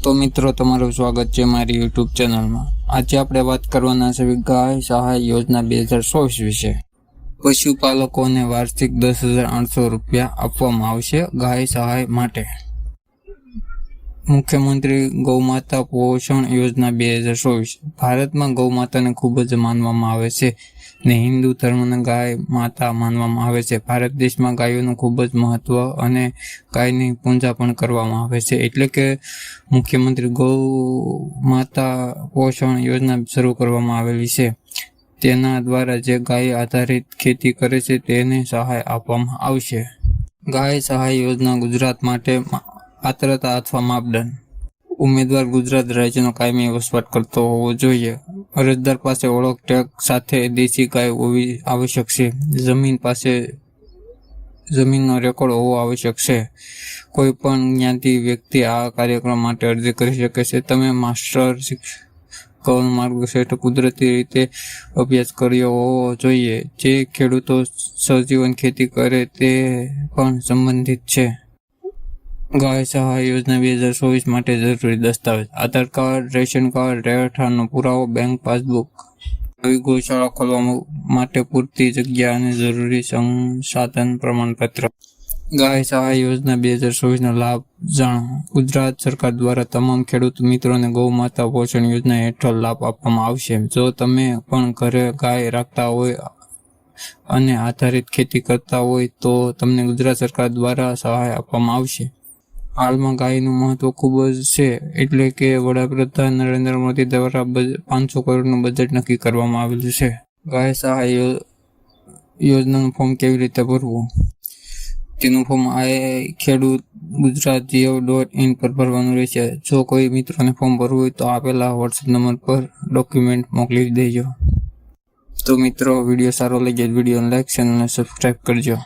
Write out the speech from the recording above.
તો મિત્રો તમારું સ્વાગત છે મારી યુટ્યુબ ચેનલમાં। આજે આપણે વાત કરવાના છે ગાય સહાય યોજના 2024 વિશે। પશુપાલકોને વાર્ષિક 10,800 રૂપિયા આપવામાં આવશે ગાય સહાય માટે। મુખ્યમંત્રી ગૌમાતા પોષણ યોજના 2024। ભારતમાં ગૌમાતાને ખૂબ જ માનવામાં આવે છે ને હિન્દુ ધર્મને ગાય માતા માનવામાં આવે છે। ભારત દેશમાં ગાયોનું ખૂબ જ મહત્વ અને ગાયની પૂજા પણ કરવામાં આવે છે। એટલે કે મુખ્યમંત્રી ગૌ માતા પોષણ યોજના શરૂ કરવામાં આવેલી છે। તેના દ્વારા જે ગાય આધારિત ખેતી કરે છે તેને સહાય આપવામાં આવશે। ગાય સહાય યોજના ગુજરાત માટે પાત્રતા અથવા માપદંડ। ઉમેદવાર ગુજરાત રાજ્યનો કાયમી વસવાટ કરતો હોવો જોઈએ। અરજદાર પાસે ઓળખ ટેગ સાથે દેશી ગાય હોવી આવશ્યક છે। જમીનનો રેકોર્ડ હોવો આવશ્યક છે। કોઈ પણ જ્ઞાતિ વ્યક્તિ આ કાર્યક્રમ માટે અરજી કરી શકે છે। તમે માસ્ટર ગૌણ માર્ગદર્શક કુદરતી રીતે અભ્યાસ કર્યો હોવો જોઈએ। જે ખેડૂતો સહજીવન ખેતી કરે તે પણ સંબંધિત છે। ગાય સહાય યોજના 2024 માટે જરૂરી દસ્તાવેજ: આધાર કાર્ડ, રેશન કાર્ડ, રહેઠાણનો પુરાવો, બેંક પાસબુક। નવી ગૌશાળા ખોલવા માટે પૂરતી જગ્યા અને જરૂરી સંસાધન પ્રમાણપત્ર। ગાય સહાય યોજના 2024 લાભ જાણો। ગુજરાત સરકાર દ્વારા તમામ ખેડૂત મિત્રોને ગૌ માતા પોષણ યોજના હેઠળ લાભ આપવામાં આવશે। જો તમે પણ ઘરે ગાય રાખતા હોય અને આધારિત ખેતી કરતા હોય તો તમને ગુજરાત સરકાર દ્વારા સહાય આપવામાં આવશે। હાલમાં ગાયનું મહત્વ ખૂબ જ છે, એટલે કે વડાપ્રધાન નરેન્દ્ર મોદી દ્વારા 500 કરોડનું બજેટ નક્કી કરવામાં આવેલું છે। ગાય સહાય યોજનાનું ફોર્મ કેવી રીતે ભરવું? તેનું ફોર્મ iKheduTGov.in પર ભરવાનું રહેશે। જો કોઈ મિત્રોને ફોર્મ ભરવું હોય તો આપેલા વોટ્સએપ નંબર પર ડોક્યુમેન્ટ મોકલી દેજો। તો મિત્રો, વિડીયો સારો લાગે વિડીયોને લાઈક, ચેનલને સબસ્ક્રાઈબ કરજો।